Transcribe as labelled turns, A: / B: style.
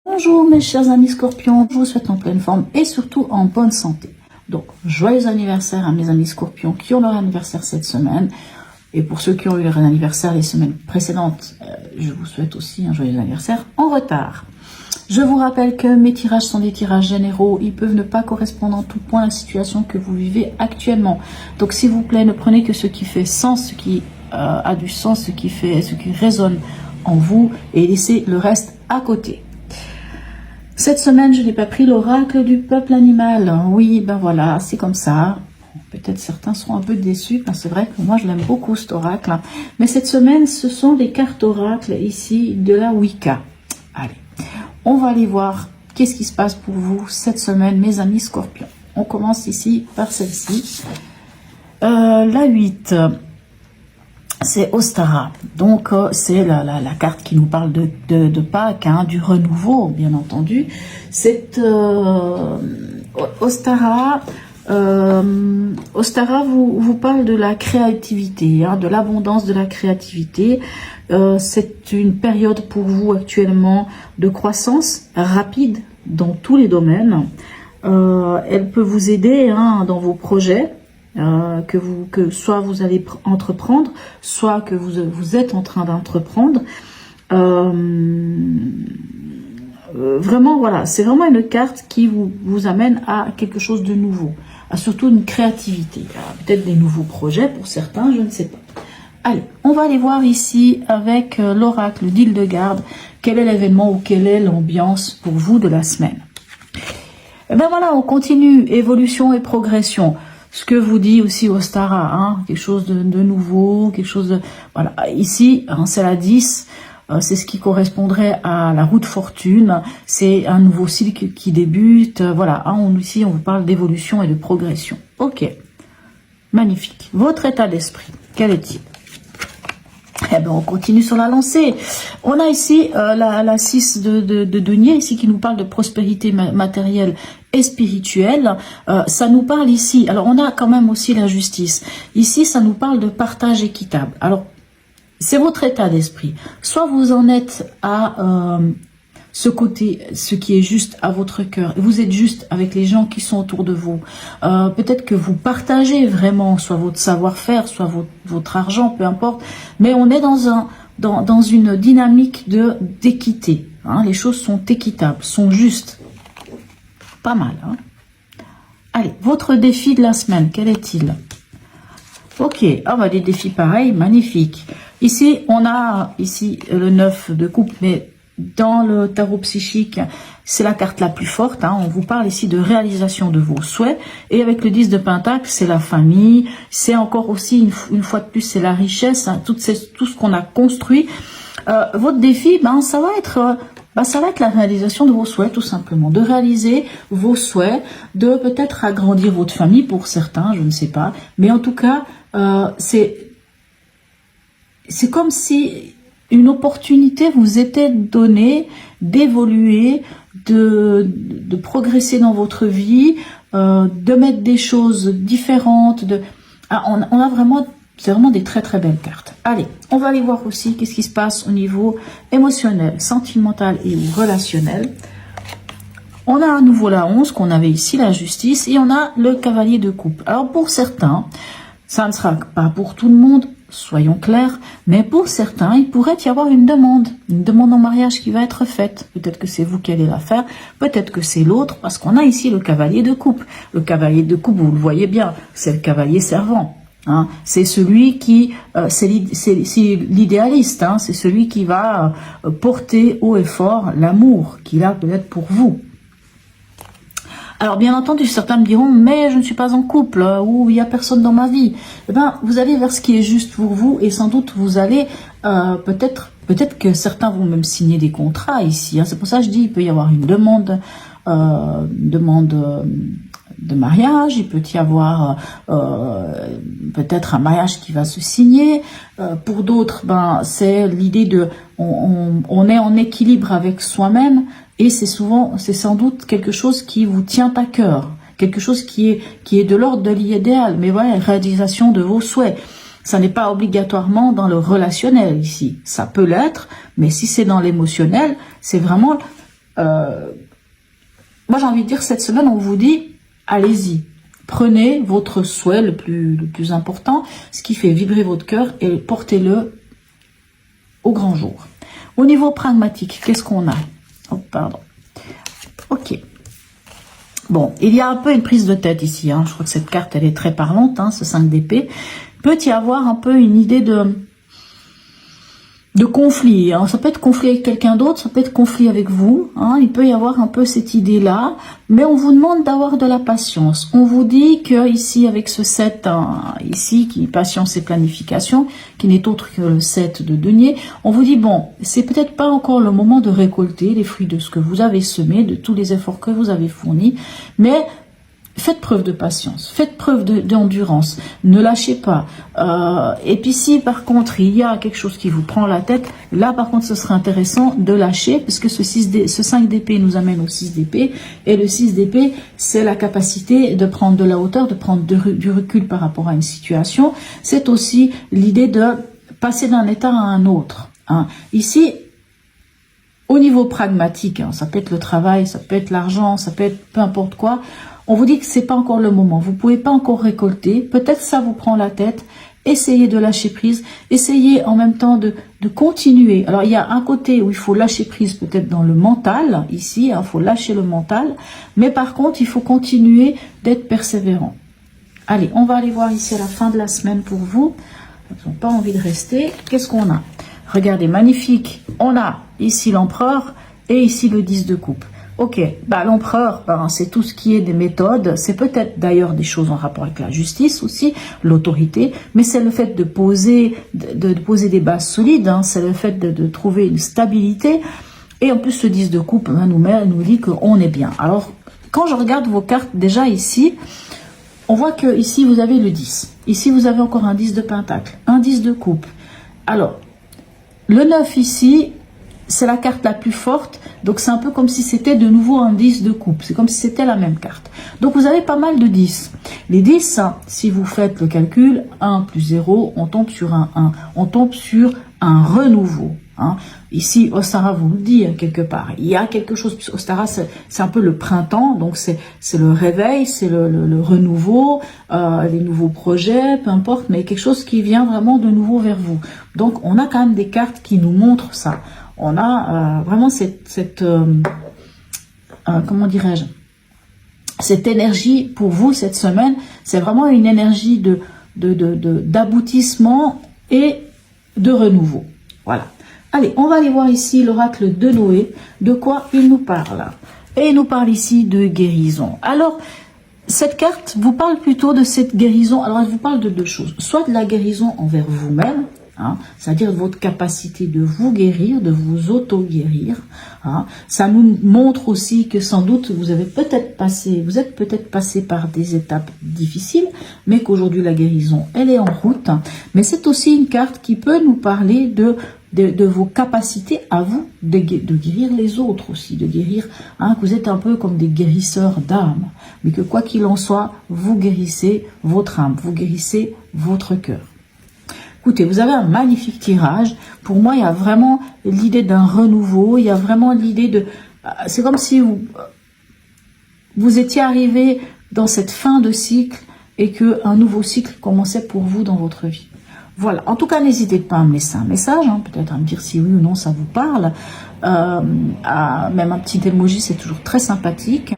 A: Bonjour mes chers amis scorpions, je vous souhaite en pleine forme et surtout en bonne santé. Donc, joyeux anniversaire à mes amis scorpions qui ont leur anniversaire cette semaine. Et pour ceux qui ont eu leur anniversaire les semaines précédentes, je vous souhaite aussi un joyeux anniversaire en retard. Je vous rappelle que mes tirages sont des tirages généraux, ils peuvent ne pas correspondre en tout point à la situation que vous vivez actuellement. Donc s'il vous plaît, ne prenez que ce qui fait sens, ce qui a du sens, ce qui résonne en vous et laissez le reste à côté. Cette semaine, je n'ai pas pris l'oracle du peuple animal. Oui, ben voilà, c'est comme ça. Peut-être certains seront un peu déçus, parce que c'est vrai que moi, je l'aime beaucoup, cet oracle. Mais cette semaine, ce sont des cartes oracles ici de la Wicca. Allez, on va aller voir qu'est-ce qui se passe pour vous cette semaine, mes amis scorpions. On commence ici par celle-ci. La 8. C'est Ostara, donc c'est la carte qui nous parle de Pâques, hein, du renouveau, bien entendu. C'est Ostara. Ostara vous parle de la créativité, hein, de l'abondance de la créativité. C'est une période pour vous actuellement de croissance rapide dans tous les domaines. Elle peut vous aider, hein, dans vos projets. Que soit vous allez entreprendre, soit que vous êtes en train d'entreprendre. Vraiment, voilà, c'est vraiment une carte qui vous amène à quelque chose de nouveau, à surtout une créativité. Peut-être des nouveaux projets pour certains, je ne sais pas. Allez, on va aller voir ici avec l'oracle d'Hildegarde, quel est l'événement ou quelle est l'ambiance pour vous de la semaine. Et bien voilà, on continue, évolution et progression. Ce que vous dit aussi Ostara, hein, quelque chose de nouveau, quelque chose de... Voilà, ici, hein, c'est la 10, c'est ce qui correspondrait à la roue de fortune, c'est un nouveau cycle qui débute, voilà, hein, ici on vous parle d'évolution et de progression. Ok, magnifique. Votre état d'esprit, quel est-il? Eh ben, on continue sur la lancée. On a ici la 6 de denier, ici qui nous parle de prospérité matérielle et spirituelle. Ça nous parle ici, alors on a quand même aussi la justice. Ici, ça nous parle de partage équitable. Alors, c'est votre état d'esprit. Soit vous en êtes à ce côté, ce qui est juste à votre cœur. Vous êtes juste avec les gens qui sont autour de vous. Peut-être que vous partagez vraiment, soit votre savoir-faire, soit votre argent, peu importe. Mais on est dans une dynamique d'équité. Hein. Les choses sont équitables, sont justes. Pas mal. Hein. Allez, votre défi de la semaine, quel est-il? Ok, bah des défis pareils, magnifiques. Ici, on a ici le 9 de coupe, mais dans le tarot psychique, c'est la carte la plus forte. Hein. On vous parle ici de réalisation de vos souhaits. Et avec le 10 de Pentacle, c'est la famille. C'est encore aussi, une fois de plus, c'est la richesse. Hein, tout ce qu'on a construit. Votre défi, ça va être la réalisation de vos souhaits, tout simplement. De réaliser vos souhaits, de peut-être agrandir votre famille pour certains, je ne sais pas. Mais en tout cas, c'est comme si une opportunité vous était donnée d'évoluer, de progresser dans votre vie, de mettre des choses différentes. On a vraiment, c'est vraiment des très très belles cartes. Allez, on va aller voir aussi qu'est-ce qui se passe au niveau émotionnel, sentimental et relationnel. On a à nouveau la 11 qu'on avait ici, la justice, et on a le cavalier de coupe. Alors pour certains, ça ne sera pas pour tout le monde, soyons clairs, mais pour certains, il pourrait y avoir une demande en mariage qui va être faite. Peut-être que c'est vous qui allez la faire, peut-être que c'est l'autre, parce qu'on a ici le cavalier de coupe. Le cavalier de coupe, vous le voyez bien, c'est le cavalier servant. Hein. C'est celui qui, c'est l'idéaliste, hein. C'est celui qui va porter haut et fort l'amour qu'il a peut-être pour vous. Alors bien entendu, certains me diront, mais je ne suis pas en couple, ou il n'y a personne dans ma vie. Eh ben, vous allez vers ce qui est juste pour vous, et sans doute vous allez, peut-être que certains vont même signer des contrats ici. Hein. C'est pour ça que je dis, il peut y avoir une demande de mariage, il peut y avoir peut-être un mariage qui va se signer. Pour d'autres, c'est l'idée de, on est en équilibre avec soi-même. Et c'est sans doute quelque chose qui vous tient à cœur, quelque chose qui est de l'ordre de l'idéal, mais voilà, réalisation de vos souhaits. Ça n'est pas obligatoirement dans le relationnel ici. Ça peut l'être, mais si c'est dans l'émotionnel, c'est vraiment moi j'ai envie de dire, cette semaine, on vous dit, allez-y. Prenez votre souhait le plus important, ce qui fait vibrer votre cœur, et portez-le au grand jour. Au niveau pragmatique, qu'est-ce qu'on a? Oh, pardon. Ok. Bon, il y a un peu une prise de tête ici. Hein. Je crois que cette carte, elle est très parlante, hein, ce 5 d'épée. Peut y avoir un peu une idée de conflit. Hein. Ça peut être conflit avec quelqu'un d'autre, ça peut être conflit avec vous. Hein. Il peut y avoir un peu cette idée-là. Mais on vous demande d'avoir de la patience. On vous dit que ici, avec ce 7, hein, ici, qui est patience et planification, qui n'est autre que le 7 de denier, on vous dit, bon, c'est peut-être pas encore le moment de récolter les fruits de ce que vous avez semé, de tous les efforts que vous avez fournis, mais faites preuve de patience, faites preuve d'endurance, ne lâchez pas. Et puis si par contre il y a quelque chose qui vous prend la tête, là par contre ce serait intéressant de lâcher, parce que ce 5 d'épée nous amène au 6 d'épée, et le 6 d'épée c'est la capacité de prendre de la hauteur, de prendre du recul par rapport à une situation. C'est aussi l'idée de passer d'un état à un autre. Hein. Ici, au niveau pragmatique, hein, ça peut être le travail, ça peut être l'argent, ça peut être peu importe quoi, on vous dit que c'est pas encore le moment, vous pouvez pas encore récolter, peut-être ça vous prend la tête, essayez de lâcher prise, essayez en même temps de continuer. Alors il y a un côté où il faut lâcher prise peut-être dans le mental, ici, il faut lâcher le mental, mais par contre il faut continuer d'être persévérant. Allez, on va aller voir ici à la fin de la semaine pour vous, ils n'ont pas envie de rester, qu'est-ce qu'on a? Regardez, magnifique, on a ici l'empereur et ici le 10 de coupe. Ok, bah, l'empereur, c'est tout ce qui est des méthodes, c'est peut-être d'ailleurs des choses en rapport avec la justice aussi, l'autorité, mais c'est le fait de poser des bases solides, hein, c'est le fait de trouver une stabilité, et en plus ce 10 de coupe nous dit qu'on est bien. Alors, quand je regarde vos cartes déjà ici, on voit que ici vous avez le 10, ici vous avez encore un 10 de pentacle, un 10 de coupe. Alors, le 9 ici, c'est la carte la plus forte, donc c'est un peu comme si c'était de nouveau un 10 de coupe, c'est comme si c'était la même carte. Donc vous avez pas mal de 10. Les 10, si vous faites le calcul, 1 plus 0, on tombe sur un 1, on tombe sur un renouveau. Hein. Ici, Ostara vous le dit quelque part, il y a quelque chose, puisque Ostara c'est un peu le printemps, donc c'est le réveil, c'est le renouveau, les nouveaux projets, peu importe, mais quelque chose qui vient vraiment de nouveau vers vous. Donc on a quand même des cartes qui nous montrent ça. On a vraiment comment dirais-je, cette énergie pour vous cette semaine, c'est vraiment une énergie d'aboutissement et de renouveau. Voilà. Allez, on va aller voir ici l'oracle de Noé, de quoi il nous parle. Et il nous parle ici de guérison. Alors, cette carte vous parle plutôt de cette guérison. Alors, elle vous parle de deux choses. Soit de la guérison envers vous-même, hein, c'est-à-dire votre capacité de vous guérir, de vous auto-guérir. Hein. Ça nous montre aussi que sans doute vous êtes peut-être passé par des étapes difficiles, mais qu'aujourd'hui la guérison, elle est en route. Mais c'est aussi une carte qui peut nous parler de vos capacités à vous de guérir les autres aussi, de guérir, hein, que vous êtes un peu comme des guérisseurs d'âme, mais que quoi qu'il en soit, vous guérissez votre âme, vous guérissez votre cœur. Écoutez, vous avez un magnifique tirage. Pour moi, il y a vraiment l'idée d'un renouveau, il y a vraiment l'idée de... C'est comme si vous étiez arrivé dans cette fin de cycle et qu'un nouveau cycle commençait pour vous dans votre vie. Voilà, en tout cas, n'hésitez pas à me laisser un message, hein, peut-être à me dire si oui ou non ça vous parle. Même un petit emoji, c'est toujours très sympathique.